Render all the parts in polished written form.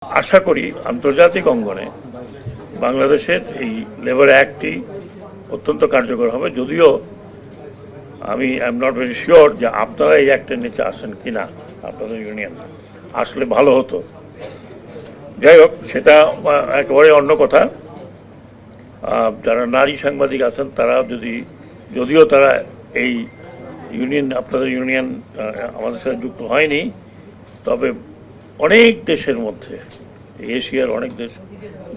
আশা করি আন্তর্জাতিক অঙ্গনে বাংলাদেশের এই লেবার অ্যাক্টটি অত্যন্ত কার্যকর হবে, যদিও আমি I am not very sure যে আপনারা এই অ্যাক্টের নিচে আসেন কি না। আপনাদের ইউনিয়ন আসলে ভালো হতো। যাই হোক, সেটা একেবারে অন্য কথা। যারা নারী সাংবাদিক আছেন তারা যদিও তারা এই ইউনিয়ন, আপনাদের ইউনিয়ন আমাদের সাথে যুক্ত হয়নি, তবে অনেক দেশের মধ্যে, এশিয়ার অনেক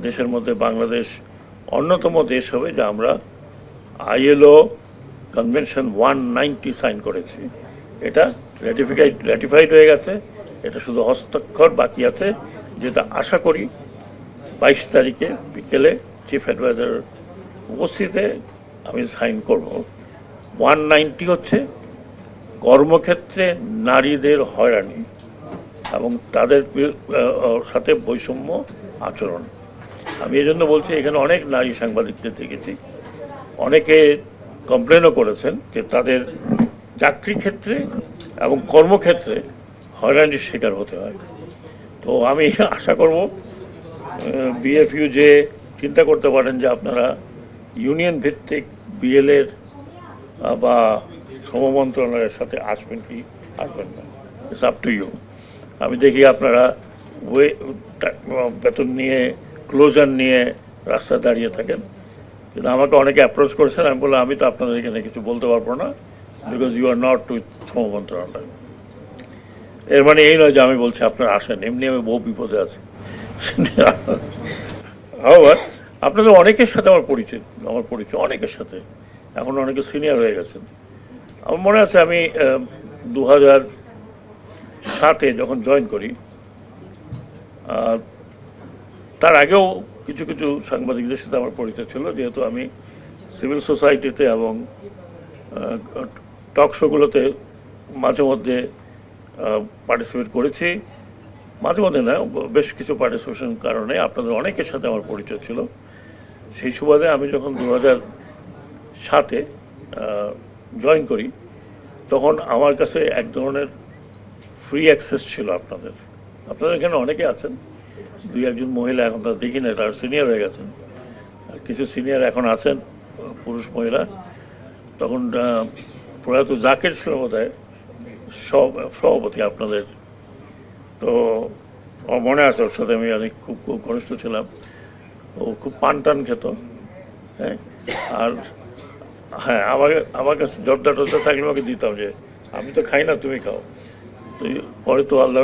দেশের মধ্যে বাংলাদেশ অন্যতম দেশ হবে যা আমরা আইএলও কনভেনশন 190 সাইন করেছি। এটা র্যাটিফাইড হয়ে গেছে, এটা শুধু হস্তাক্ষর বাকি আছে, যেটা আশা করি 22 তারিখে বিকেলে চিফ অ্যাডভাইজার উপস্থিতিতে আমি সাইন করব। 190 হচ্ছে কর্মক্ষেত্রে নারীদের হয়রানি এবং তাদের সাথে বৈষম্য আচরণ। আমি এই জন্য বলছি, এখানে অনেক নারী সাংবাদিকদের দেখেছি, অনেকে কমপ্লেনও করেছেন যে তাদের চাকরি ক্ষেত্রে এবং কর্মক্ষেত্রে হয়রানির শিকার হতে হয়। তো আমি আশা করব বিএফইউ যে চিন্তা করতে পারেন যে আপনারা ইউনিয়ন ভিত্তিক বিএলএর বা শ্রম মন্ত্রণালয়ের সাথে আসবেন কি আসবেন না, ইটস আপ টু ইউ। আমি দেখি আপনারা বেতন নিয়ে, ক্লোজার নিয়ে রাস্তায় দাঁড়িয়ে থাকেন, কিন্তু আমাকে অনেকে অ্যাপ্রোচ করেছেন। আমি বললাম আমি তো আপনাদের এখানে কিছু বলতে পারবো না, because you are not with শ্রম মন্ত্রণালয়। এর মানে এই নয় যে আমি বলছি আপনারা আসেন, এমনি আমি বহু বিপদে আছি। আবার আপনাদের অনেকের সাথে আমার পরিচয় অনেকের সাথে, এখন অনেকে সিনিয়র হয়ে গেছেন। আমার মনে আছে আমি 2007-এ যখন জয়েন করি, তার আগেও কিছু কিছু সাংবাদিকদের সাথে আমার পরিচয় ছিল, যেহেতু আমি সিভিল সোসাইটিতে এবং টক শোগুলোতে মাঝে মধ্যে পার্টিসিপেট করেছি। মাঝে মধ্যে না, বেশ কিছু পার্টিসিপেশন কারণে আপনাদের অনেকের সাথে আমার পরিচয় ছিল। সেই সুবাদে আমি যখন 2007-এ জয়েন করি, তখন আমার কাছে এক ধরনের ফ্রি অ্যাক্সেস ছিল আপনাদের এখানে অনেকে আছেন, দুই একজন মহিলা এখন তারা দেখি না, তারা সিনিয়র হয়ে গেছেন, আর কিছু সিনিয়র এখন আছেন পুরুষ মহিলা। তখন প্রয়াত জাকের ছিল বোধহয় সভাপতি আপনাদের। তো আমার মনে আছে ওর সাথে আমি অনেক খুব ঘনিষ্ঠ ছিলাম। ও খুব পান টান খেত, হ্যাঁ। আর হ্যাঁ, আমার কাছে জর্দা টর্দা থাকলে আমাকে দিতাম যে আমি তো খাই না, তুমি খাও। তো পরে তো আল্লাহ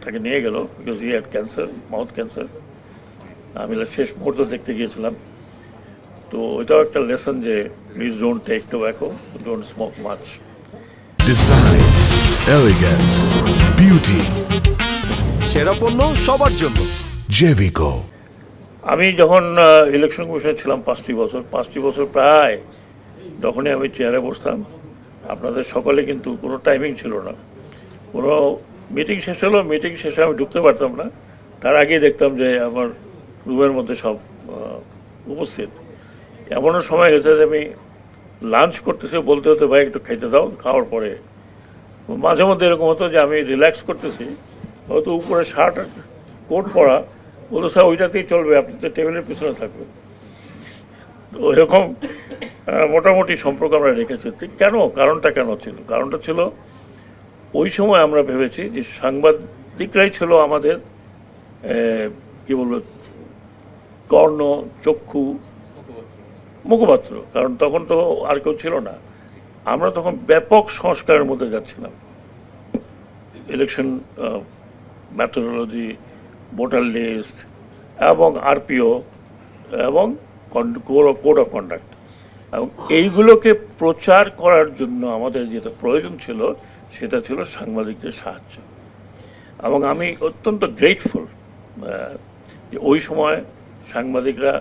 তাকে নিয়ে গেল, because he had cancer, mouth cancer. আমি শেষ মুহূর্ত দেখতে গিয়েছিলাম। তো ওইটাও একটা লেসন যে please don't take tobacco, don't smoke much. Design, elegance, beauty, সেরা পণ্য সবার জন্য জেভিকো। আমি যখন ইলেকশন কমিশনে ছিলাম 5টি বছর প্রায়, যখনই আমি চেয়ারে বসতাম, আপনাদের সকলে কিন্তু কোনো টাইমিং ছিল না। কোনো মিটিং শেষ হলো, মিটিং শেষে আমি ঢুকতে পারতাম না, তার আগেই দেখতাম যে আমার রুমের মধ্যে সব উপস্থিত। এমনও সময় গেছে যে আমি লাঞ্চ করতেছি, বলতে হতে ভাই একটু খাইতে দাও, খাওয়ার পরে মাঝে মধ্যে এরকম হতো যে আমি রিল্যাক্স করতেছি, হয়তো উপরে শার্ট কোট পরা, বলো স্যার ওইটাতেই চলবে, আপনি তো টেবিলের পিছনে থাকবেন। তো এরকম মোটামুটি সম্পর্ক আমরা রেখেছি। কারণটা কেন ছিল? কারণটা ছিল ওই সময় আমরা ভেবেছি যে সাংবাদিকরাই ছিল আমাদের কি বলবো, কর্ণ, চক্ষু, মুখপাত্র। কারণ তখন তো আর কেউ ছিল না। আমরা তখন ব্যাপক সংস্কারের মধ্যে যাচ্ছিলাম, ইলেকশন মেথোডোলজি, ভোটার লিস্ট এবং আরপিও এবং কোড অফ কন্ডাক্ট, এবং এইগুলোকে প্রচার করার জন্য আমাদের যেটা প্রয়োজন ছিল সেটা ছিল সাংবাদিকদের সাহায্য। এবং আমি অত্যন্ত গ্রেটফুল যে ওই সময় সাংবাদিকরা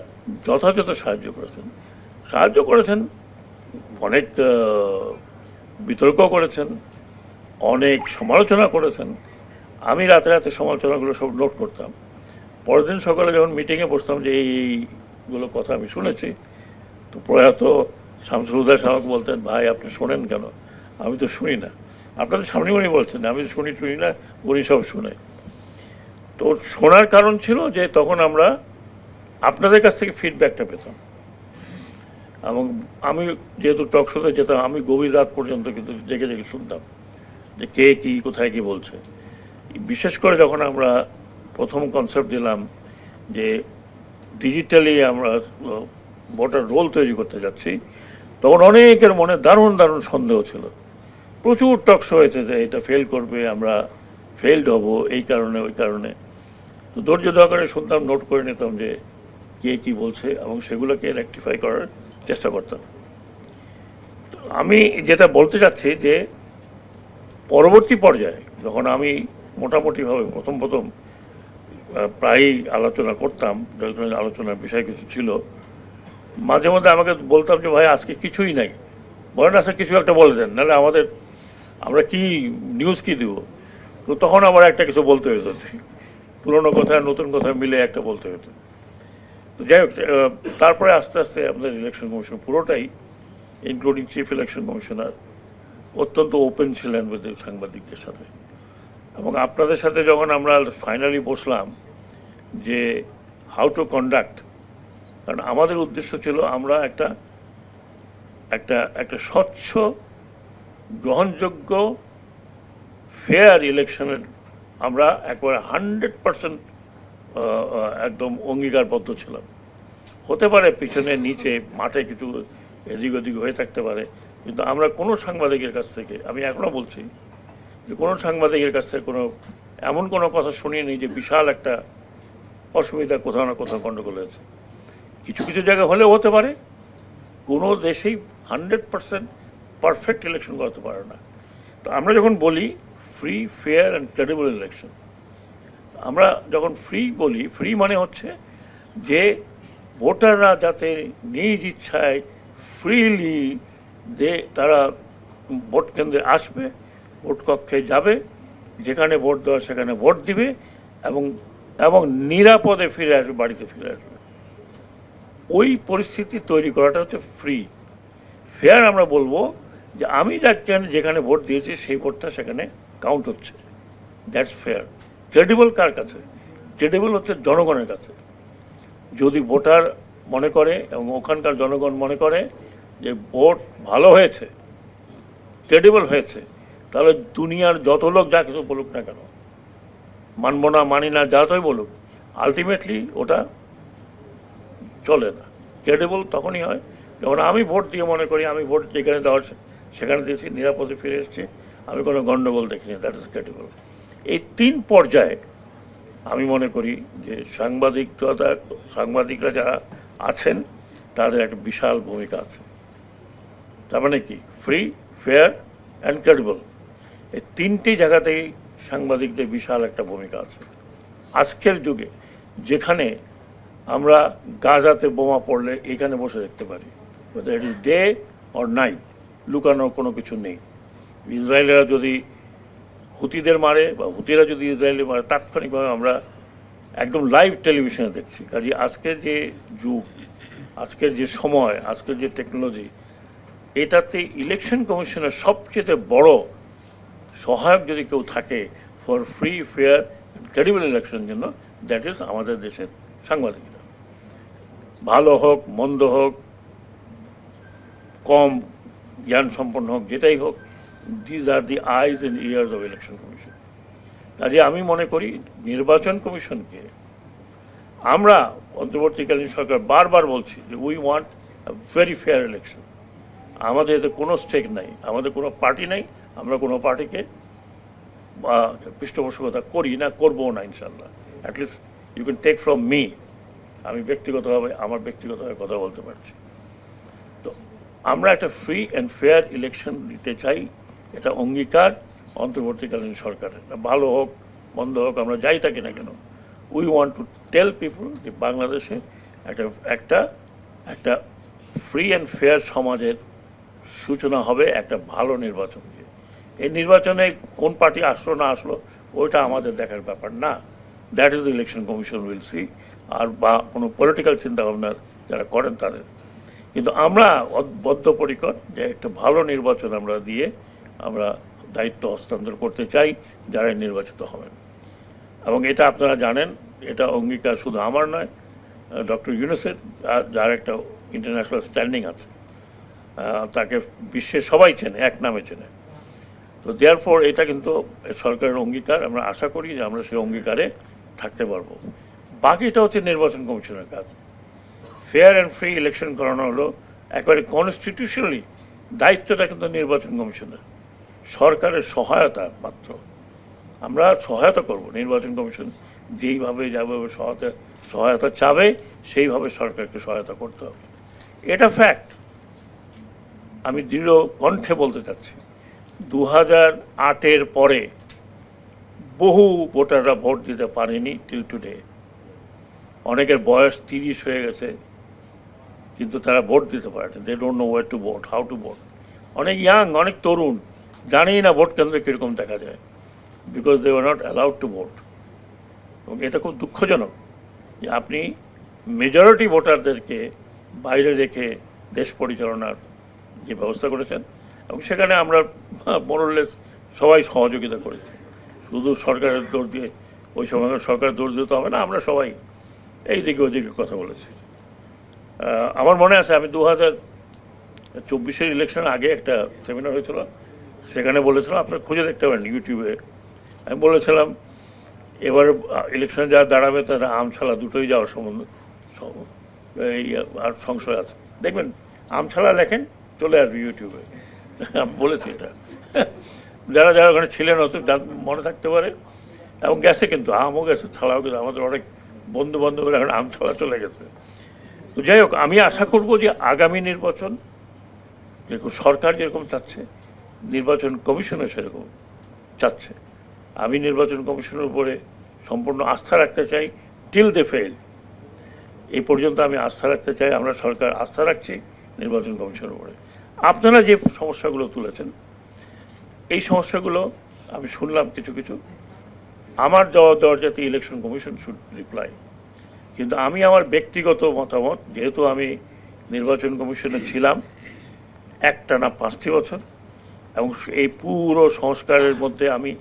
যথাযথ সাহায্য করেছেন, অনেক বিতর্ক করেছেন, অনেক সমালোচনা করেছেন। আমি রাতে রাতে সমালোচনাগুলো সব নোট করতাম। পরের দিন সকালে যখন মিটিংয়ে বসতাম যে এইগুলো কথা আমি শুনেছি, তো প্রয়াত শামসুল হুদা সাহেব বলতেন, ভাই আপনি শোনেন কেন? আমি তো শুনি না। আপনাদের সামনে উনি বলছেন, আমি শুনি না, উনি সব শুনে। তো শোনার কারণ ছিল যে তখন আমরা আপনাদের কাছ থেকে ফিডব্যাকটা পেতাম, এবং আমি যেহেতু টক শোতে যেতাম, আমি গভীর রাত পর্যন্ত কিন্তু জেগে জেগে শুনতাম যে কে কী কোথায় কী বলছে। বিশেষ করে যখন আমরা প্রথম কনসেপ্ট দিলাম যে ডিজিটালি আমরা ভোটার রোল তৈরি করতে যাচ্ছি, তখন অনেকের মনে দারুণ দারুণ সন্দেহ ছিল। প্রচুর টক শো হয়েছে যে এটা ফেল করবে, আমরা ফেলড হব এই কারণে ওই কারণে। তো ধৈর্য সহকারে শুনতাম, নোট করে নিতাম যে কে কী বলছে এবং সেগুলোকে রেকটিফাই করার চেষ্টা করতাম। তো আমি যেটা বলতে চাচ্ছি যে পরবর্তী পর্যায়ে যখন আমি মোটামুটিভাবে প্রথম প্রায়ই আলোচনা করতাম, যখন আলোচনার বিষয় কিছু ছিল, মাঝে মধ্যে আমাকে বলতাম যে ভাই আজকে কিছুই নাই, বলেন আজকে কিছু একটা বলে দেন, নাহলে আমরা কি নিউজ কি দিব। তো তখন আবার একটা কিছু বলতে হতো, পুরোনো কথা নতুন কথা মিলে একটা বলতে হতো। তো যাই হোক, তারপরে আস্তে আস্তে আমাদের ইলেকশন কমিশন পুরোটাই, ইনক্লুডিং চিফ ইলেকশন কমিশনার, অত্যন্ত ওপেন ছিলেন সাংবাদিকদের সাথে। এবং আপনাদের সাথে যখন আমরা ফাইনালি বসলাম যে হাউ টু কন্ডাক্ট, কারণ আমাদের উদ্দেশ্য ছিল আমরা একটা একটা একটা স্বচ্ছ, গ্রহণযোগ্য, ফেয়ার ইলেকশনের আমরা একবারে 100% একদম অঙ্গীকারবদ্ধ ছিলাম। হতে পারে পিছনে নিচে মাঠে কিছু এদিক ওদিক হয়ে থাকতে পারে, কিন্তু আমরা কোনো সাংবাদিকের কাছ থেকে, আমি এখনও বলছি যে কোনো সাংবাদিকের কাছ থেকে এমন কোনো কথা শুনিনি যে বিশাল একটা অসুবিধা কোথাও না কোথাও গণ্ডগোল হয়েছে। কিছু কিছু জায়গায় হলেও হতে পারে, কোনো দেশেই 100% পারফেক্ট ইলেকশন করতে পারে না। তো আমরা যখন বলি free, fair and credible election, আমরা যখন ফ্রি বলি, ফ্রি মানে হচ্ছে যে ভোটাররা যাতে নিজ ইচ্ছায় ফ্রিলি তারা ভোট কেন্দ্রে আসবে, ভোট কক্ষে যাবে, যেখানে ভোট দেওয়া সেখানে ভোট দিবে এবং এবং নিরাপদে ফিরে আসবে, বাড়িতে ফিরে আসবে। ওই পরিস্থিতি তৈরি করাটা হচ্ছে ফ্রি। ফেয়ার আমরা বলবো যে আমি যেখানে ভোট দিয়েছি সেই ভোটটা সেখানে কাউন্ট হচ্ছে, দ্যাটস ফেয়ার। ক্রেডিবল কার কাছে? ক্রেডিবল হচ্ছে জনগণের কাছে। যদি ভোটার মনে করে এবং ওখানকার জনগণ মনে করে যে ভোট ভালো হয়েছে, ক্রেডিবল হয়েছে, তাহলে দুনিয়ার যত লোক যা কিছু বলুক না কেন, মানব না মানি না যা তোই বলুক, আলটিমেটলি ওটা চলে না। ক্রেডিবল তখনই হয় যখন আমি ভোট দিয়ে মনে করি আমি ভোট যেখানে দেওয়ার সেখানে দিয়েছি, নিরাপদে ফিরে এসেছি, আমি কোনো গণ্ডগোল দেখিনি, দ্যাট ইজ ক্রেডিবল। এই 3 পর্যায়ে আমি মনে করি যে সাংবাদিকরা যারা আছেন তাদের একটা বিশাল ভূমিকা আছে। তার মানে কি? ফ্রি, ফেয়ার অ্যান্ড ক্রেডিবল, এই 3টি জায়গাতেই সাংবাদিকদের বিশাল একটা ভূমিকা আছে। আজকের যুগে যেখানে আমরা গাজাতে বোমা পড়লে এখানে বসে দেখতে পারি, it is day or night, লুকানোর কোনো কিছু নেই। ইসরায়েলেরা যদি হুতিদের মারে বা হুতিরা যদি ইসরায়েলি মারে, তাৎক্ষণিকভাবে আমরা একদম লাইভ টেলিভিশনে দেখছি। কাজে আজকের যে যুগ, আজকের যে সময়, আজকের যে টেকনোলজি, এটাতে ইলেকশন কমিশনের সবচেয়ে বড় সহায়ক যদি কেউ থাকে for free, fair and credible ইলেকশনের জন্য, দ্যাট ইজ আমাদের দেশের সাংবাদিকরা। ভালো হোক, মন্দ হোক, কম জ্ঞান সম্পন্ন হোক, যেটাই হোক, these are the eyes and years of election commission. কাজে আমি মনে করি নির্বাচন কমিশনকে আমরা, অন্তর্বর্তীকালীন সরকার, বারবার বলছি যে we want a very fair election. আমাদের এতে কোনো স্টেক নাই, আমাদের কোনো পার্টি নাই, আমরা কোনো পার্টিকে পৃষ্ঠপোষকতা করি না, করবো না ইনশাল্লাহ। At least you can take from me, আমি ব্যক্তিগতভাবে কথা বলতে পারছি। তো আমরা একটা ফ্রি অ্যান্ড ফেয়ার ইলেকশন দিতে চাই, এটা অঙ্গীকার অন্তর্বর্তীকালীন সরকারের। ভালো হোক মন্দ হোক, আমরা যাই থাকি না কেন, we want to tell people যে বাংলাদেশে একটা ফ্রি অ্যান্ড ফেয়ার সমাজের সূচনা হবে একটা ভালো নির্বাচন দিয়ে। এই নির্বাচনে কোন পার্টি আসলো না আসলো ওইটা আমাদের দেখার ব্যাপার না, that is the Election Commission will see, আর বা কোনো পলিটিক্যাল চিন্তাভাবনা যারা করেন তাদের। কিন্তু আমরা বদ্ধপরিকর যে একটা ভালো নির্বাচন আমরা দিয়ে আমরা দায়িত্ব হস্তান্তর করতে চাই যারা নির্বাচিত হবেন। এবং এটা আপনারা জানেন, এটা অঙ্গীকার শুধু আমার নয়, ডক্টর ইউনূসের, যার একটা ইন্টারন্যাশনাল স্ট্যান্ডিং আছে, তাকে বিশ্বের সবাই চেনে, এক নামে চেনে। তো দেয়ারফর এটা কিন্তু সরকারের অঙ্গীকার, আমরা আশা করি যে আমরা সেই অঙ্গীকারে থাকতে পারবো। বাকিটা হচ্ছে নির্বাচন কমিশনের কাজ। ফেয়ার অ্যান্ড ফ্রি ইলেকশন করানো হলো একেবারে কনস্টিটিউশনালি, দায়িত্বটা কিন্তু নির্বাচন কমিশনের, সরকারের সহায়তা মাত্র। আমরা সহায়তা করব, নির্বাচন কমিশন যেইভাবে যেভাবে সহায়তা চাবে সেইভাবে সরকারকে সহায়তা করতে হবে, এটা ফ্যাক্ট। আমি দৃঢ় কণ্ঠে বলতে চাচ্ছি, 2008-এর পরে বহু ভোটাররা ভোট দিতে পারেনি টিল টুডে। অনেকের বয়স 30 হয়ে গেছে, কিন্তু তারা ভোট দিতে পারেনি। They don't know war to vote, how to vote. অনেক ইয়াং, অনেক তরুণ জানেই না ভোট কেন্দ্রে কীরকম দেখা যায়, because they were not allowed to vote. এবং এটা খুব দুঃখজনক যে আপনি মেজরিটি ভোটারদেরকে বাইরে রেখে দেশ পরিচালনার যে ব্যবস্থা করেছেন, এবং সেখানে আমরা মোরলেস সবাই সহযোগিতা করেছি। শুধু সরকারের দৌড় দিয়ে, ওই সময় সরকারের দৌড় দিতে হবে না, আমরা সবাই এই দিকে ওইদিকে কথা বলেছি। আমার মনে আছে, আমি 2024-এর ইলেকশন আগে একটা সেমিনার হয়েছিল, সেখানে বলেছিলাম, আপনারা খুঁজে দেখতে পারেন ইউটিউবে, আমি বলেছিলাম এবার ইলেকশনে যারা দাঁড়াবে তারা আমছালা দুটোই যাওয়ার সম্বন্ধ এই আর সংশয় আছে। দেখবেন আমছালা লেখেন, চলে আসবে ইউটিউবে। আমি বলেছি এটা, যারা যারা ওখানে ছিলেন হয়তো মনে থাকতে পারে, এবং গেছে, কিন্তু আমও গেছে, ছাড়াও গেছে। আমাদের অনেক বন্ধু বান্ধবের এখন আম ছাড়া চলে গেছে। তো যাই হোক, আমি আশা করব যে আগামী নির্বাচন যেরকম সরকার যেরকম চাচ্ছে, নির্বাচন কমিশনও সেরকম চাচ্ছে। আমি নির্বাচন কমিশনের উপরে সম্পূর্ণ আস্থা রাখতে চাই, টিল দে ফেল। এই পর্যন্ত আমি আস্থা রাখতে চাই, আমরা সরকার আস্থা রাখছি নির্বাচন কমিশনের উপরে। আপনারা যে সমস্যাগুলো তুলেছেন, এই সমস্যাগুলো আমি শুনলাম কিছু কিছু, আমার জবাব দেওয়ার যাতে ইলেকশন কমিশন শুড রিপ্লাই। কিন্তু আমি আমার ব্যক্তিগত মতামত, যেহেতু আমি নির্বাচন কমিশনে ছিলাম একটানা 5টি বছর, এবং এই পুরো সংস্কারের মধ্যে আমি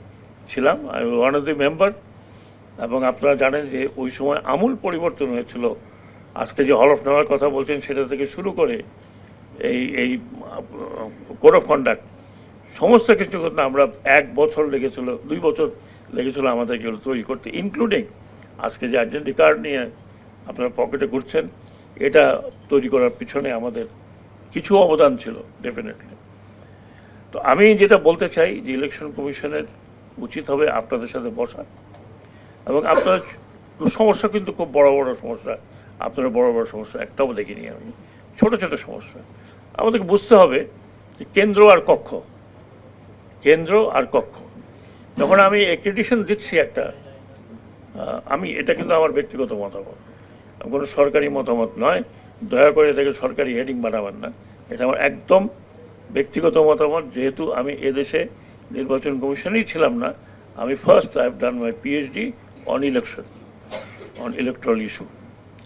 ছিলাম, আমি ওয়ান অফ দি মেম্বার। এবং আপনারা জানেন যে ওই সময় আমূল পরিবর্তন হয়েছিল। আজকে যে হল অফ নেওয়ার কথা বলছেন, সেটা থেকে শুরু করে এই কোড অফ কন্ডাক্ট, সমস্ত কিছু করতে আমরা 1 বছর লেগেছিল, 2 বছর লেগেছিল আমাদেরকে তৈরি করতে, ইনক্লুডিং আজকে যে আইডেন্টি কার্ড নিয়ে আপনারা পকেটে ঘুরছেন, এটা তৈরি করার পিছনে আমাদের কিছু অবদান ছিল ডেফিনেটলি। তো আমি যেটা বলতে চাই যে ইলেকশন কমিশনের উচিত হবে আপনাদের সাথে বসা, এবং আপনার সমস্যা কিন্তু খুব বড় বড় সমস্যা, আপনারা বড় বড় সমস্যা একটাও দেখিনি আমি, ছোট ছোট সমস্যা। আমাদেরকে বুঝতে হবে যে কেন্দ্র আর কক্ষ, কেন্দ্র আর কক্ষ। যখন আমি অ্যাক্রিডিটেশন দিচ্ছি একটা, আমি এটা কিন্তু আমার ব্যক্তিগত মতামত, কোনো সরকারি মতামত নয়, দয়া করে এটাকে সরকারি হেডিং বানাবেন না, এটা আমার একদম ব্যক্তিগত মতামত। যেহেতু আমি এদেশে নির্বাচন কমিশনেই ছিলাম না, আমি first I have done my PhD on election, on electoral issue,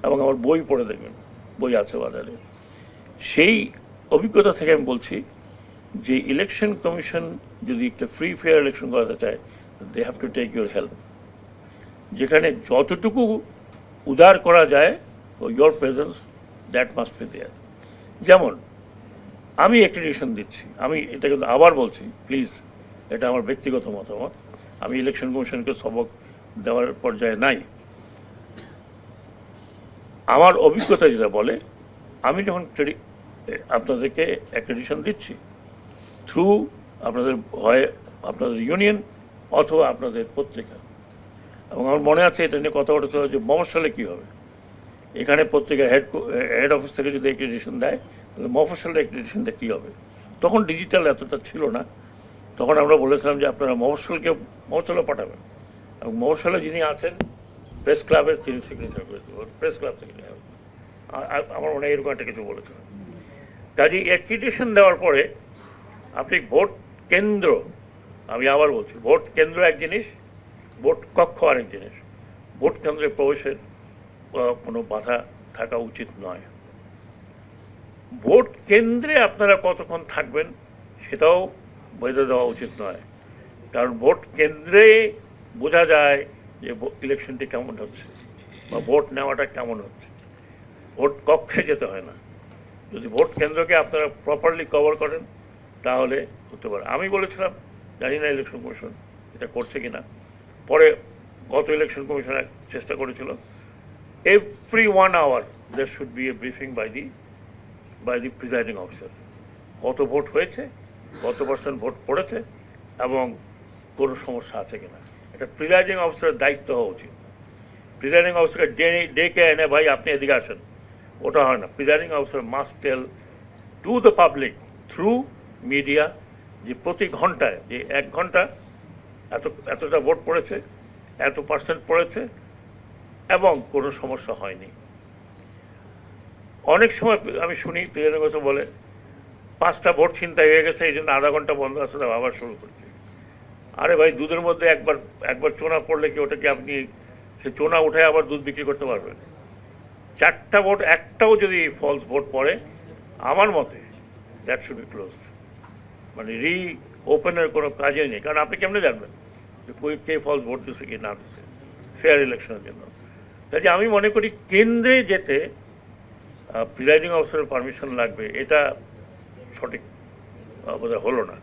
এবং আমার বই পড়ে দেখবেন, বই আছে বাজারে। সেই অভিজ্ঞতা থেকে আমি বলছি যে ইলেকশন কমিশন যদি একটা ফ্রি ফেয়ার ইলেকশন করাতে চায়, they have to take your help. যেখানে যতটুকু উদার করা যায়, your presence that must be there. যেমন আমি অ্যাক্রিডিটেশন দিচ্ছি, আমি এটা কিন্তু আবার বলছি, প্লিজ, এটা আমার ব্যক্তিগত মতামত, আমি ইলেকশন কমিশনকে সবক দেওয়ার পর্যায়ে নাই। আমার অভিজ্ঞতা যেটা বলে, আমি যখন আপনাদেরকে অ্যাক্রিডিটেশন দিচ্ছি থ্রু আপনাদের হয় আপনাদের ইউনিয়ন অথবা আপনাদের পত্রিকা, এবং আমার মনে আছে এটা নিয়ে কথা বলতে হবে যে মফস্বলে কী হবে। এখানে পত্রিকা হেড অফিস থেকে যদি অ্যাক্রিডিটেশন দেয়, তাহলে মফস্বলের অ্যাক্রিডিটেশনটা কী হবে। তখন ডিজিটাল এতটা ছিল না, তখন আমরা বলেছিলাম যে আপনারা মফস্বলে পাঠাবেন, এবং মফস্বলে যিনি আছেন প্রেস ক্লাবের তিনি সিগনেচার করে দেবেন, প্রেস ক্লাব থেকে নেওয়া। আমার মনে হয় এরকম একটা কিছু বলেছিলাম। কাজে অ্যাক্রিডিটেশন দেওয়ার পরে আপনি ভোট কেন্দ্র, আমি আবার বলছি, ভোট কেন্দ্র এক জিনিস, ভোট কক্ষ আরেক জিনিস। ভোট কেন্দ্রে প্রবেশের কোনো বাধা থাকা উচিত নয়। ভোট কেন্দ্রে আপনারা কতক্ষণ থাকবেন সেটাও বেঁধে দেওয়া উচিত নয়, কারণ ভোট কেন্দ্রে বোঝা যায় যে ইলেকশনটি কেমন হচ্ছে বা ভোট নেওয়াটা কেমন হচ্ছে। ভোট কক্ষে যেতে হয় না, যদি ভোট কেন্দ্রকে আপনারা প্রপারলি কভার করেন তাহলে হতে পারে। আমি বলেছিলাম, জানি না ইলেকশন কমিশন এটা করছে কিনা, পরে গত ইলেকশন কমিশন চেষ্টা করেছিল, every 1 hour there should be a briefing by the presiding officer, কত ভোট হয়েছে, কত পার্সেন্ট ভোট পড়েছে এবং কোনো সমস্যা আছে কিনা। এটা প্রিজাইডিং অফিসারের দায়িত্ব হওয়া উচিত। প্রিজাইডিং অফিসারকে ডেকে এনে ভাই আপনি এদিকে আসেন, ওটা হয় না। Presiding officer must tell to the public through media যে প্রতি ঘন্টায়, যে 1 ঘন্টা এতটা ভোট পড়েছে, এত পার্সেন্ট পড়েছে এবং কোনো সমস্যা হয়নি। অনেক সময় আমি শুনি প্রিজাইডিং অফিসার বলে 5টা ভোট ছিনতাই হয়ে গেছে, এই জন্য আধা ঘন্টা বন্ধ আছে, আবার শুরু করছে। আরে ভাই, দুধের মধ্যে একবার চোনা পড়লে কি ওটা কি আপনি সে চোনা উঠে আবার দুধ বিক্রি করতে পারবেন? 4টা ভোট একটাও যদি ফলস ভোট পড়ে, আমার মতে দ্যাট শুড বি ক্লোজড, মানে ওপেনের কোনো কাজই নেই। কারণ আপনি কেমনে জানবেন যে কে ফলস ভোট দিচ্ছে কি না দিচ্ছে ফেয়ার ইলেকশনের জন্য? কাজে আমি মনে করি কেন্দ্রে যেতে প্রিজাইডিং অফিসারের পারমিশন লাগবে, এটা সঠিক বোধহয় হলো না।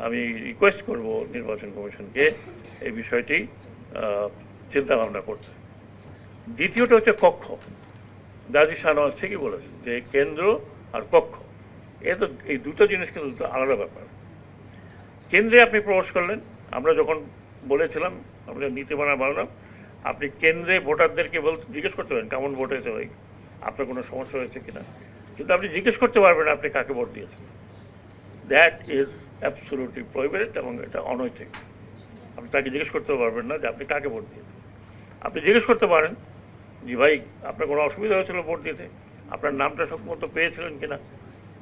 আমি রিকোয়েস্ট করব নির্বাচন কমিশনকে এই বিষয়টি চিন্তা ভাবনা করতে। দ্বিতীয়টা হচ্ছে কক্ষ। গাজী শাহনওয়াজ ঠিকই বলেছেন যে কেন্দ্র আর কক্ষ, এই দুটো জিনিস কিন্তু দুটো আলাদা ব্যাপার। কেন্দ্রে আপনি প্রবেশ করলেন, আমরা যখন বলেছিলাম, আমরা নীতিমালা বানালাম, আপনি কেন্দ্রে ভোটারদেরকে জিজ্ঞেস করতে পারেন কেমন ভোট হয়েছে ভাই, আপনার কোনো সমস্যা হয়েছে কিনা, কিন্তু আপনি জিজ্ঞেস করতে পারবেন আপনি কাকে ভোট দিয়েছেন। দ্যাট ইজ অ্যাবসলিউটলি প্রহিবিটেড এবং এটা অনৈতিক। আপনি তাকে জিজ্ঞেস করতে পারবেন না যে আপনি কাকে ভোট দিয়েছেন। আপনি জিজ্ঞেস করতে পারেন যে ভাই আপনার কোনো অসুবিধা হয়েছিল ভোট দিতে, আপনার নামটা সম্মত পেয়েছিলেন কিনা,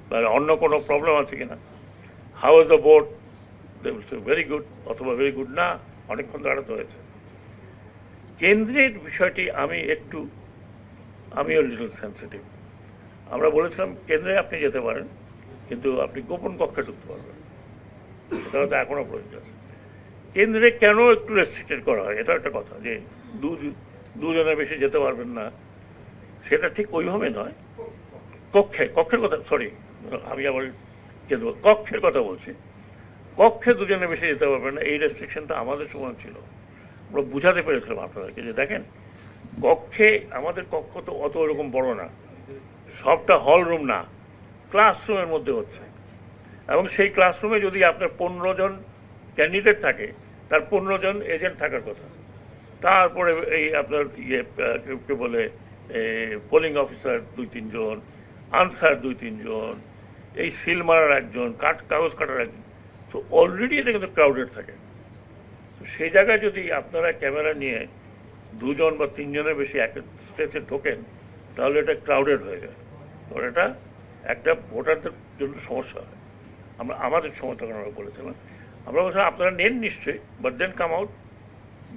বা অন্য কোনো প্রবলেম আছে কিনা, how is the vote, very good অথবা ভেরি গুড না, অনেকক্ষণ দাঁড়াতে হয়েছে। কেন্দ্রের বিষয়টি আমিও লিটল সেন্সিটিভ। আমরা বলেছিলাম কেন্দ্রে আপনি যেতে পারেন, কিন্তু আপনি গোপন কক্ষে ঢুকতে পারবেন, এটা হয়তো এখনও প্রয়োজন আছে। কেন্দ্রে কেন একটু রেস্ট্রিক্টেড করা হয়, এটা একটা কথা, যে দুজনের বেশি যেতে পারবেন না, সেটা ঠিক ওইভাবে নয়। কক্ষের কথা, সরি আমি আবার কেন্দ্র কক্ষের কথা বলছি, কক্ষে দুজনের বেশি যেতে পারবেন না, এই রেস্ট্রিকশনটা আমাদের সময় ছিল। আমরা বুঝাতে পেরেছিলাম আপনাদেরকে যে দেখেন, আমাদের কক্ষ তো অত ওরকম বড় না, সবটা হল রুম না, ক্লাসরুমের মধ্যে হচ্ছে, এবং সেই ক্লাসরুমে যদি আপনার 15 জন ক্যান্ডিডেট থাকে, তার 15 জন এজেন্ট থাকার কথা। তারপরে এই আপনার কে বলে পোলিং অফিসার 2-3 জন, আনসার 2-3 জন, এই সিল মারার একজন, কাগজ কাটার একজন, তো অলরেডি এটা কিন্তু ক্রাউডেড থাকে। তো সেই জায়গায় যদি আপনারা ক্যামেরা নিয়ে 2 জন বা 3 জনের বেশি এক স্টেজে ঢোকেন, তাহলে এটা ক্রাউডেড হয়ে যায়, তো এটা একটা ভোটারদের জন্য সমস্যা হয়। আমাদের সময় তখন আমরা বলেছিলাম, আমরা বলছিলাম আপনারা নেন নিশ্চয়ই, but then come out,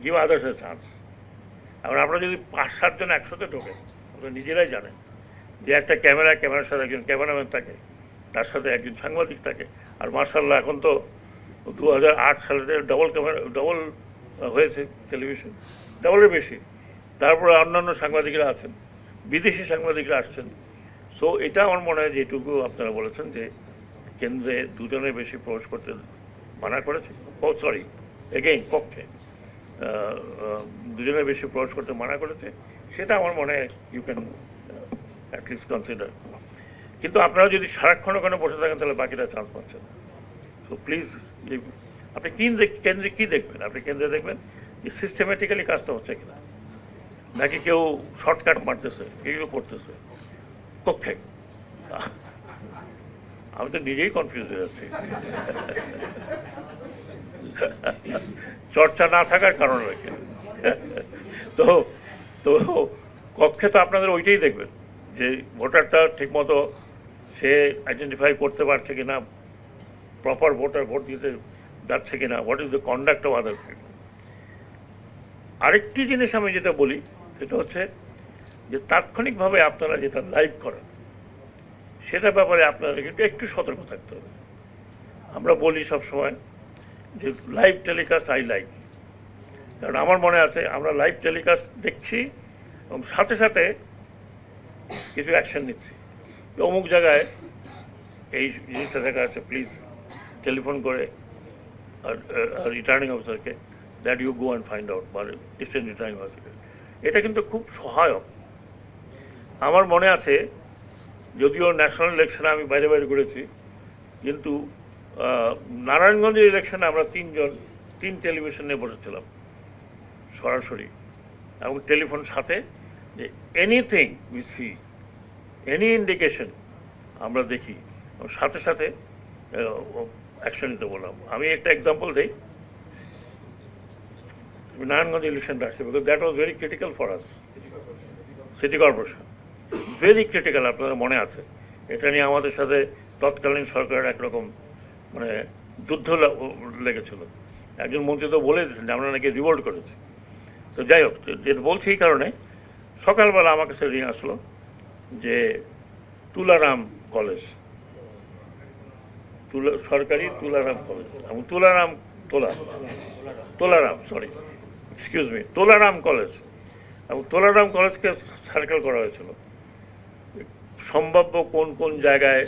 give others a chance. এখন আপনারা যদি 5-7 জন একসাথে ঢোকেন, আপনারা নিজেরাই জানেন যে একটা ক্যামেরার সাথে একজন ক্যামেরাম্যান থাকে, তার সাথে একজন সাংবাদিক থাকে, আর মার্শাল্লাহ এখন তো 2008 সালে ডবল হয়েছে টেলিভিশন, ডবলের বেশি, তারপরে অন্যান্য সাংবাদিকরা আছেন, বিদেশি সাংবাদিকরা আসছেন। সো এটা আমার মনে হয় যেটুকু আপনারা বলেছেন যে কেন্দ্রে 2 জনের বেশি প্রবেশ করতে মানা করেছে, সরি এগেইন কক্ষে 2 জনের বেশি প্রবেশ করতে মানা করেছে, সেটা আমার মনে হয় ইউ ক্যান অ্যাটলিস্ট কনসিডার। কিন্তু আপনারা যদি সারাক্ষণ ওখানে বসে থাকেন, তাহলে বাকিরা চান্স পাচ্ছেন না। সো প্লিজ, আপনি কেন্দ্রে কী দেখবেন? আপনি কেন্দ্রে দেখবেন যে সিস্টেমেটিক্যালি কাজটা হচ্ছে কিনা, নাকি কেউ শর্টকাট মারতেছে, এগুলো করতেছে কক্ষে। আমি তো নিজেই কনফিউজ হয়ে যাচ্ছি চর্চা না থাকার কারণ রেখে। তো কক্ষে তো আপনাদের ওইটাই দেখবেন যে ভোটারটা ঠিকমতো সে আইডেন্টিফাই করতে পারছে কিনা, প্রপার ভোট দিতে যাচ্ছে কিনা, what is the conduct of other people. আরেকটি জিনিস আমি যেটা বলি সেটা হচ্ছে যে তাৎক্ষণিকভাবে আপনারা যেটা লাইভ করেন, সেটা ব্যাপারে আপনারা কিন্তু একটু সতর্ক থাকতে হবে। আমরা বলি সবসময় যে লাইভ টেলিকাস্ট আই লাইক, কারণ আমার মনে আছে আমরা লাইভ টেলিকাস্ট দেখছি এবং সাথে সাথে কিছু অ্যাকশন নিচ্ছি, অমুক জায়গায় এই জিনিসটা দেখা যাচ্ছে, প্লিজ টেলিফোন করে রিটার্নিং অফিসারকে that you go and find out, বা ডিস্ট্রিক্ট রিটার্নিং অফিসারকে। এটা কিন্তু খুব সহায়ক। আমার মনে আছে, যদিও ন্যাশনাল ইলেকশনে আমি বাইরে বাইরে ঘুরেছি, কিন্তু নারায়ণগঞ্জের ইলেকশনে আমরা তিন টেলিভিশন নিয়ে বসেছিলাম সরাসরি, এবং টেলিফোন সাথে, যে anything we see, any indication আমরা দেখি, সাথে সাথে অ্যাকশন নিতে বললাম। আমি একটা এক্সাম্পল দিই, নারায়ণগঞ্জ ইলেকশনটা আসছে, because that was very critical for us, city corporation, very critical. আপনাদের মনে আছে, এটা নিয়ে আমাদের সাথে তৎকালীন সরকারের একরকম মানে যুদ্ধ লেগেছিল। একজন মন্ত্রী তো বলে দিয়েছেন যে আমরা নাকি রিভোল্ট করেছি। তো যাই হোক, যেটা বলছি এই কারণে, সকালবেলা আমার কাছে রিং আসলো যে তুলারাম কলেজ, সরকারি তুলারাম কলেজ, এবং তোলারাম কলেজ, এবং তোলারাম কলেজকে সার্কেল করা হয়েছিল সম্ভাব্য কোন কোন জায়গায়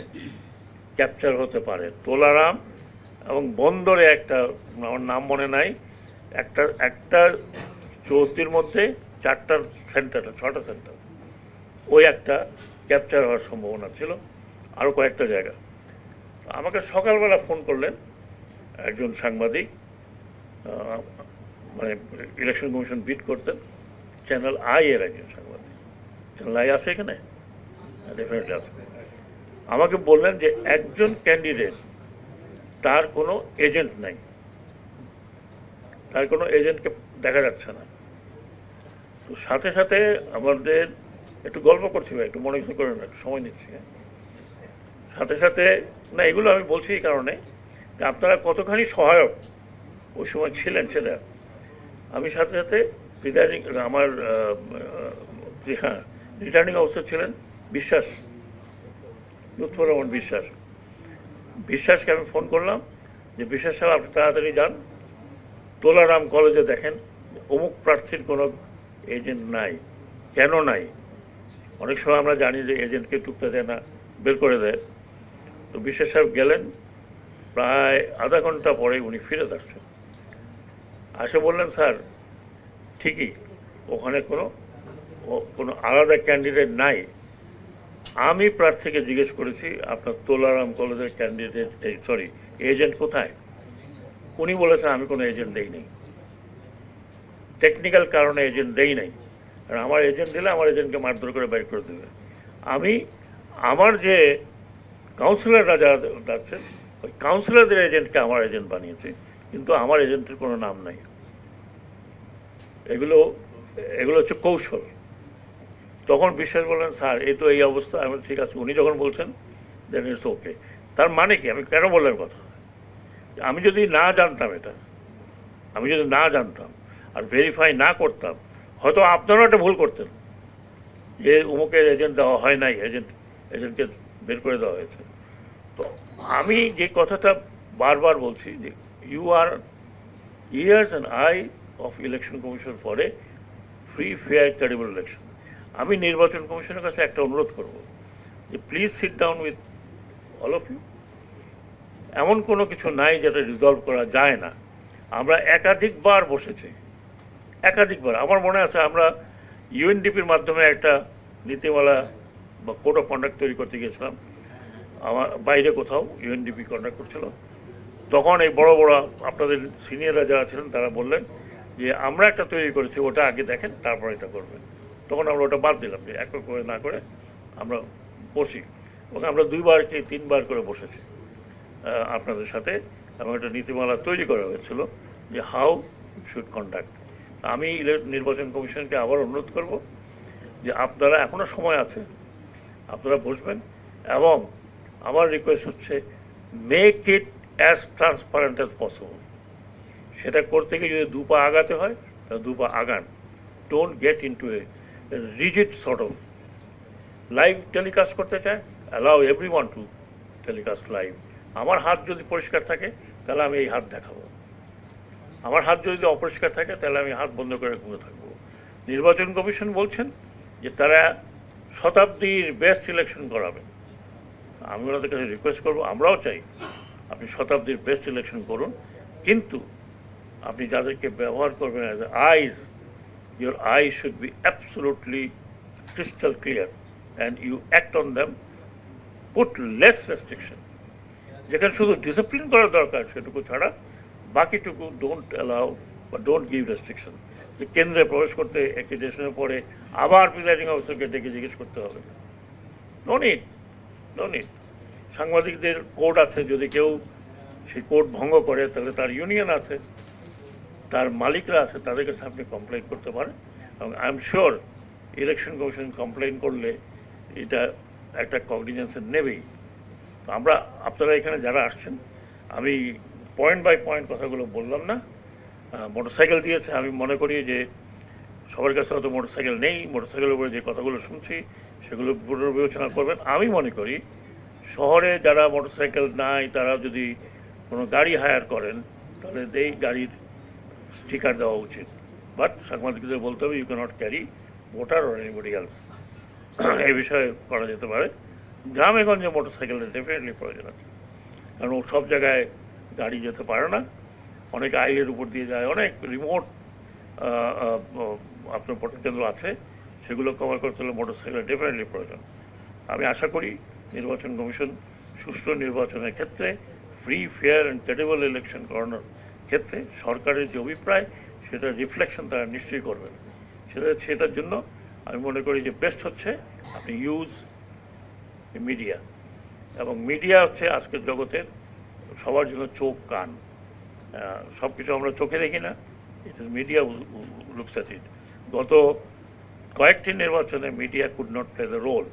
ক্যাপচার হতে পারে। তোলারাম এবং বন্দরে একটা, আমার নাম মনে নাই, একটা চৌহদ্দির মধ্যে 6টা সেন্টার, ওই একটা ক্যাপচার হওয়ার সম্ভাবনা ছিল, আরও কয়েকটা জায়গা। আমাকে সকালবেলা ফোন করলেন একজন সাংবাদিক, মানে ইলেকশন কমিশন বিট করতেন, চ্যানেল আই এর একজন সাংবাদিক। চ্যানেল আই আছে এখানে? ডেফিনেটলি আছে। আমাকে বললেন যে একজন ক্যান্ডিডেট, তার কোনো এজেন্ট নাই, তার কোনো এজেন্টকে দেখা যাচ্ছে না। তো সাথে সাথে আমাদের একটু গল্প করছি, ভাই একটু মনে কিছু করেন, একটু সময় নিচ্ছি। সাথে সাথে, না এগুলো আমি বলছি এই কারণে যে আপনারা কতখানি সহায়ক ওই সময় ছিলেন সেটা। আমি সাথে সাথে প্রিজাইডিং, আমার রিটার্নিং অফিসার ছিলেন বিশ্বাস, লুৎফর রহমান বিশ্বাসকে আমি ফোন করলাম যে বিশ্বাস সাহেব, আপনি তাড়াতাড়ি যান, তোলারাম কলেজে দেখেন অমুক প্রার্থীর কোনো এজেন্ট নাই। কেন নাই? অনেক সময় আমরা জানি যে এজেন্টকে ঢুকতে দেয় না, বের করে দেয়। তো বিশ্বাস সাহেব গেলেন, প্রায় আধা ঘন্টা পরে উনি ফিরে আসছেন, আসে বললেন, স্যার ঠিকই ওখানে কোনো আলাদা ক্যান্ডিডেট নাই। আমি প্রার্থীকে জিজ্ঞেস করেছি আপনার তোলারাম কলেজের ক্যান্ডিডেট, এজেন্ট কোথায়? উনি বলেছেন আমি কোনো এজেন্ট দেই নাই, টেকনিক্যাল কারণে এজেন্ট দেই নাই, আর আমার এজেন্ট দিলে আমার এজেন্টকে মারধর করে বাইর করে দেবে। আমি আমার যে কাউন্সিলররা যারা যাচ্ছেন, ওই কাউন্সিলরদের এজেন্টকে আমার এজেন্ট বানিয়েছি, কিন্তু আমার এজেন্টের কোনো নাম নাই। এগুলো হচ্ছে কৌশল। তখন বিশ্বাস বললেন, স্যার এই তো এই অবস্থা। আমি ঠিক আছে, উনি যখন বলছেন দেন ইটস ওকে। তার মানে কি? আমি কেন বললাম কথা, আমি যদি না জানতাম এটা, আমি যদি না জানতাম আর ভেরিফাই না করতাম, হয়তো আপনারাও একটা ভুল করতেন যে অমুকের এজেন্ট দেওয়া হয় নাই, এজেন্টকে বের করে দেওয়া হয়েছে। তো আমি যে কথাটা বারবার বলছি যে you are ears and eye of election commission for a free fair credible election. আমি নির্বাচন কমিশনের কাছে একটা অনুরোধ করব যে please sit down with all of you. এমন কোনো কিছু নাই যেটা রিজলভ করা যায় না। আমরা একাধিকবার বসেছি, একাধিকবার। আমার মনে আছে আমরা ইউএনডিপির মাধ্যমে একটা নীতিমালা বা কোড অফ কন্ডাক্ট তৈরি করতে গিয়েছিলাম, আমার বাইরে কোথাও ইউএনডিপি কন্ডাক্ট করছিল। তখন এই বড় বড় আপনাদের সিনিয়ররা যারা ছিলেন তারা বললেন যে আমরা একটা তৈরি করেছি, ওটা আগে দেখেন তারপর এটা করবেন। তখন আমরা ওটা বাদ দিলাম, যে এক করে না করে আমরা বসি, এবং আমরা 2বার কি 3বার করে বসেছি আপনাদের সাথে, এবং একটা নীতিমালা তৈরি করা হয়েছিল যে হাউ শুড কন্ডাক্ট। আমি নির্বাচন কমিশনকে আবার অনুরোধ করব যে আপনারা এখনও সময় আছে, আপনারা বসবেন, এবং আমার রিকোয়েস্ট হচ্ছে make it as transparent as possible. সেটা করতে গিয়ে যদি 2 পা আগাতে হয় তাহলে 2 পা আগান। Don't get into a rigid sort of. Live telecast করতে চায়, allow everyone to telecast live. আমার হাত যদি পরিষ্কার থাকে তাহলে আমি এই হাত দেখাবো, আমার হাত যদি অপরিষ্কার থাকে তাহলে আমি হাত বন্ধ করে ঘুমিয়ে থাকবো। নির্বাচন কমিশন বলছেন যে তারা শতাব্দীর বেস্ট ইলেকশন করাবে। আমি ওনাদের কাছে রিকোয়েস্ট করবো, আমরাও চাই আপনি শতাব্দীর বেস্ট ইলেকশন করুন, কিন্তু আপনি যাদেরকে ব্যবহার করবেন as eyes, your eyes should be absolutely crystal clear and you act on them, put less restriction. যেখানে শুধু ডিসিপ্লিন করার দরকার সেটুকু ছাড়া বাকিটুকু ডোন্ট অ্যালাউ বা ডোন্ট গিভ রেস্ট্রিকশন। যে কেন্দ্রে প্রবেশ করতে একটি স্টেশনের পরে আবার প্রিজাইডিং অফিসারকে ডেকে জিজ্ঞেস করতে হবে, নো নিড, নো নিড। সাংবাদিকদের কোড আছে, যদি কেউ সেই কোড ভঙ্গ করে তাহলে তার ইউনিয়ন আছে, তার মালিকরা আছে, তাদের কাছে আপনি কমপ্লেন করতে পারেন। এবং I am sure election commission complain করলে এটা একটা কগনিজেন্সে নেবেই। তো আমরা, আপনারা এখানে যারা আসছেন, আমি পয়েন্ট বাই পয়েন্ট কথাগুলো বললাম না। মোটরসাইকেল দিয়েছে, আমি মনে করি যে সবার কাছে হয়তো মোটরসাইকেল নেই, মোটরসাইকেলের উপরে যে কথাগুলো শুনছি সেগুলো পুনর্বিবেচনা করবেন। আমি মনে করি শহরে যারা মোটরসাইকেল নাই তারা যদি কোনো গাড়ি হায়ার করেন তাহলে এই গাড়ির স্টিকার দেওয়া উচিত। বাট সাংবাদিকদের বলতে হবে you cannot carry voter or anybody else, এই বিষয়ে করা যেতে পারে। গ্রামে গঞ্জে মোটরসাইকেলের ডেফিনেটলি প্রয়োজন আছে, কারণ ও সব জায়গায় গাড়ি যেতে পারে না, অনেক আইলের উপর দিয়ে যায়, অনেক রিমোট আপনার ভোটার কেন্দ্র আছে, সেগুলো কভার করতে হলে মোটরসাইকেলের ডেফিনেটলি প্রয়োজন। আমি আশা করি নির্বাচন কমিশন সুষ্ঠু নির্বাচনের ক্ষেত্রে free, fair and credible election করানোর ক্ষেত্রে সরকারের যে অভিপ্রায় সেটা রিফ্লেকশন তারা নিশ্চয়ই করবেন। সেটার জন্য আমি মনে করি যে বেস্ট হচ্ছে আপনি ইউজ মিডিয়া, এবং মিডিয়া হচ্ছে আজকের জগতের সবার জন্য চোখ কান। সব কিছু আমরা চোখে দেখি না, it is media looks at it. গত কয়েকটি নির্বাচনে media could not play the role.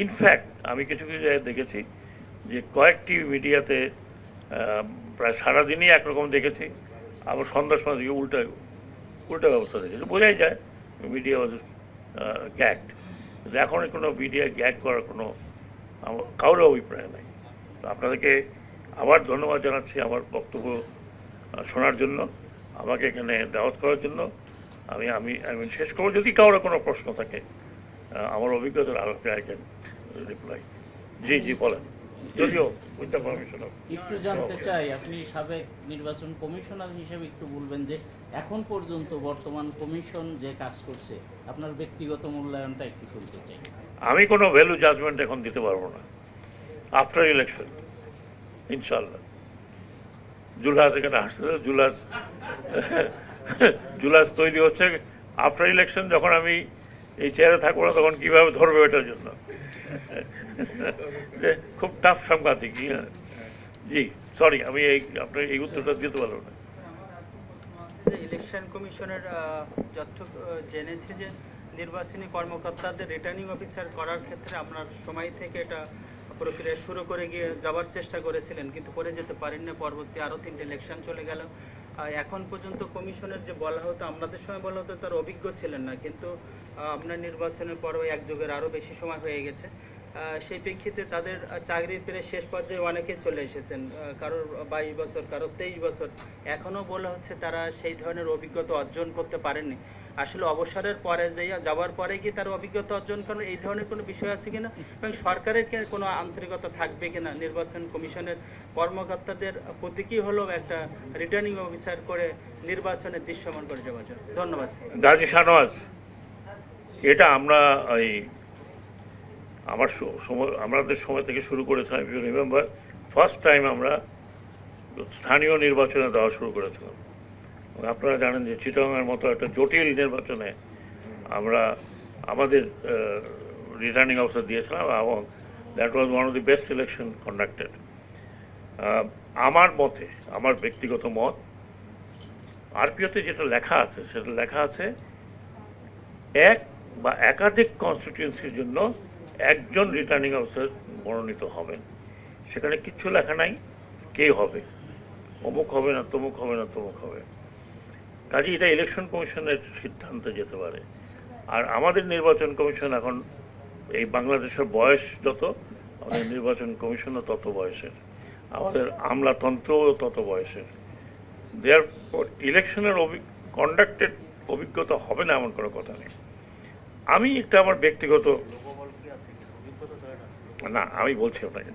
In fact আমি কিছু কিছু জায়গায় দেখেছি যে কয়েকটি মিডিয়াতে প্রায় সারাদিনই একরকম দেখেছি, আবার সন্ধ্যার সময় দিকে উল্টা ব্যবস্থা দেখেছি। বোঝাই যায় মিডিয়া ওয়াজ গ্যাগড। কিন্তু এখন কোনো মিডিয়া গ্যাগ করার কোনো কারোর অভিপ্রায় নাই। তো আপনাদেরকে আবার ধন্যবাদ জানাচ্ছি আমার বক্তব্য শোনার জন্য, আমাকে এখানে দাওয়াত করার জন্য। আমি শেষ করবো, যদি কারোর কোনো প্রশ্ন থাকে আমার অভিজ্ঞতার আলোকে আই ক্যান রিপ্লাই। জি বলেন, যদিও উইথ দ্য পারমিশন অফ। একটু জানতে চাই, আপনি সাবেক নির্বাচন কমিশনার হিসেবে একটু বলবেন যে এখন পর্যন্ত বর্তমান কমিশন যে কাজ করছে আপনার ব্যক্তিগত মূল্যায়নটা একটু শুনতে চাই। আমি কোনো ভ্যালু জাজমেন্ট এখন দিতে পারবো না। আফটার ইলেকশন ইনশাল্লাহ। জুলহাস এখানে আসছে, জুলহাস তৈরি হচ্ছে আফটার ইলেকশন। যখন আমি এই চেয়ারে থাকবো না তখন কীভাবে ধরবে এটার জন্য খুব টাফ সাংঘাতিক। জি সরি, আমি আপনার এই উত্তরটা দিতে পারবো না। ইলেকশন কমিশনের যথ জেনেছে যে নির্বাচনী কর্মকর্তাদের রিটার্নিং অফিসার করার ক্ষেত্রে আপনার সময় থেকে এটা প্রক্রিয়া শুরু করে গিয়ে যাওয়ার চেষ্টা করেছিলেন, কিন্তু করে যেতে পারেন না। পরবর্তী আরও 3টে ইলেকশন চলে গেল। এখন পর্যন্ত কমিশনের যে বলা হতো, আপনাদের সময় বলা হতো তার অভিজ্ঞ ছিলেন না, কিন্তু আপনার নির্বাচনের পর এক যুগের আরও বেশি সময় হয়ে গেছে। সেই প্রেক্ষিতে তাদের চাকরির পেরে শেষ পর্যায়ে অনেকেই চলে এসেছেন, কারোর 22 বছর, কারোর 23 বছর। এখনও বলা হচ্ছে তারা সেই ধরনের অভিজ্ঞতা অর্জন করতে পারেননি। আসলে অবসরের পরে যাওয়ার পরে কি তার অভিজ্ঞতা অর্জন করেন, এই ধরনের কোনো বিষয় আছে কিনা, এবং সরকারের কোনো আন্তরিকতা থাকবে কিনা নির্বাচন কমিশনের কর্মকর্তাদের প্রতীকী হলেও একটা রিটার্নিং অফিসার করে নির্বাচনের দৃশ্যমান করে যাওয়ার জন্য। ধন্যবাদ। গাজী শাহনওয়াজ, এটা আমরা এই আমাদের সময় থেকে শুরু করেছিলাম। If you remember, first time আমরা স্থানীয় নির্বাচনে দেওয়া শুরু করেছিলাম। আপনারা জানেন যে চিটাগাংয়ের মতো একটা জটিল নির্বাচনে আমরা আমাদের রিটার্নিং অফিসার দিয়েছিলাম, এবং that was one of the best election conducted. আমার মতে, আমার ব্যক্তিগত মত, আরপিওতে যেটা লেখা আছে সেটা লেখা আছে এক বা একাধিক কনস্টিটিউয়েন্সির জন্য একজন রিটার্নিং অফিসার মনোনীত হবেন। সেখানে কিচ্ছু লেখা নাই কে হবে, অমুক হবে না, তমুক হবে না, তমুক হবে। কাজে এটা ইলেকশন কমিশনের সিদ্ধান্তে যেতে পারে। আর আমাদের নির্বাচন কমিশন এখন, এই বাংলাদেশের বয়স যত, আমাদের নির্বাচন কমিশনও তত বয়সের, আমাদের আমলাতন্ত্রও তত বয়সের। দেয়ার ইলেকশনের কন্ডাক্টেড অভিজ্ঞতা হবে না এমন কোনো কথা নেই। আমি একটা আমার ব্যক্তিগত, না আমি বলছি আপনাকে,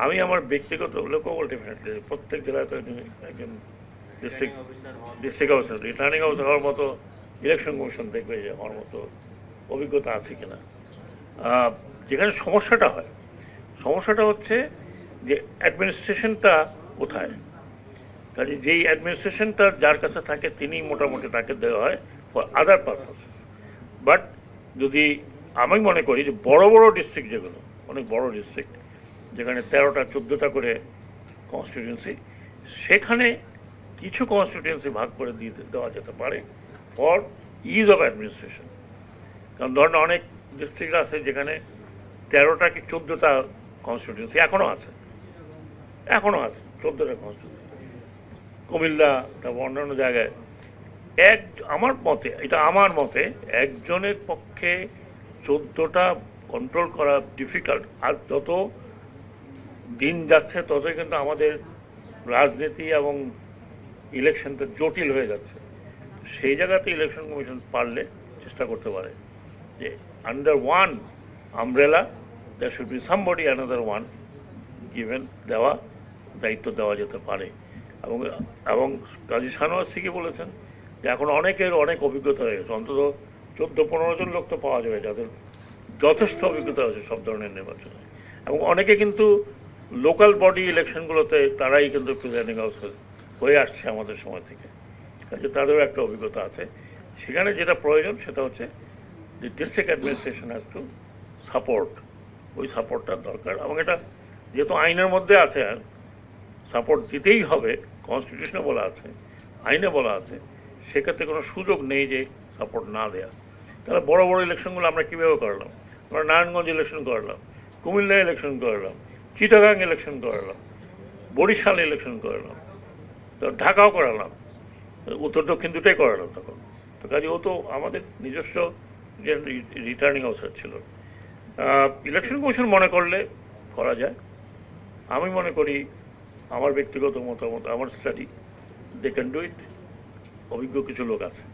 আমি আমার ব্যক্তিগত লোকবল ডেফিনেটলি প্রত্যেক জেলায় তো একজন ডিস্ট্রিক্ট অফিসার রিটার্নিং অফিসার হওয়ার মতো ইলেকশন কমিশন দেখবে যে আমার মতো অভিজ্ঞতা আছে কিনা। যেখানে সমস্যাটা হয়, সমস্যাটা হচ্ছে যে অ্যাডমিনিস্ট্রেশনটা কোথায়। কাজে যেই অ্যাডমিনিস্ট্রেশনটা যার কাছে থাকে তিনি মোটামুটি তাকে দেওয়া হয় ফর আদার পারপাসেস। বাট যদি আমি মনে করি যে বড় বড় ডিস্ট্রিক্ট যেগুলো অনেক বড় ডিস্ট্রিক্ট যেখানে 13টা 14টা করে কনস্টিটিউয়েন্সি, সেখানে কিছু কনস্টিটিউয়েন্সি ভাগ করে দিয়ে দেওয়া যেতে পারে ফর ইজ অফ অ্যাডমিনিস্ট্রেশন। কারণ ধরেন অনেক ডিস্ট্রিক্ট আছে যেখানে 13টা কি 14টা কনস্টিটিউয়েন্সি এখনও আছে 14টা কনস্টিটিউয়েন্সি, কুমিল্লা তারপর অন্যান্য জায়গায় আমার মতে একজনের পক্ষে 14টা কন্ট্রোল করা ডিফিকাল্ট। আর যত দিন যাচ্ছে ততই কিন্তু আমাদের রাজনীতি এবং ইলেকশনটা জটিল হয়ে যাচ্ছে। সেই জায়গাতে ইলেকশন কমিশন পারলে চেষ্টা করতে পারে যে under one umbrella there should be somebody another one given, দায়িত্ব দেওয়া যেতে পারে। এবং কাজী শাহনওয়াজ ঠিকই বলেছেন যে এখন অনেকের অনেক অভিজ্ঞতা হয়ে গেছে, অন্তত 14-15 জন লোক তো পাওয়া যাবে যাদের যথেষ্ট অভিজ্ঞতা আছে সব ধরনের নির্বাচনে। এবং অনেকে কিন্তু লোকাল বডি ইলেকশনগুলোতে তারাই কিন্তু প্রিজাইডিং অফিসার হয়ে আসছে আমাদের সময় থেকে, কাজে তাদেরও একটা অভিজ্ঞতা আছে। সেখানে যেটা প্রয়োজন সেটা হচ্ছে যে district administration has to support, ওই সাপোর্টটা দরকার। এবং এটা যেহেতু আইনের মধ্যে আছে, সাপোর্ট দিতেই হবে, কনস্টিটিউশনে বলা আছে, আইনে বলা আছে, সেক্ষেত্রে কোনো সুযোগ নেই যে সাপোর্ট না দেয়া। তাহলে বড় বড় ইলেকশনগুলো আমরা কীভাবে করলাম? আমরা নারায়ণগঞ্জ ইলেকশন করলাম, কুমিল্লা ইলেকশন করলাম, চিটাগাং ইলেকশন করালাম, বরিশাল ইলেকশন করালাম, তো ঢাকাও করালাম, উত্তর দক্ষিণ দুটাই করালাম তখন। তো কাজে ও তো আমাদের নিজস্ব যে রিটার্নিং অফিসার ছিল। ইলেকশন কমিশন মনে করলে করা যায়। আমি মনে করি আমার ব্যক্তিগত মতামত, আমার study, they can do it, অভিজ্ঞ কিছু লোক আছে।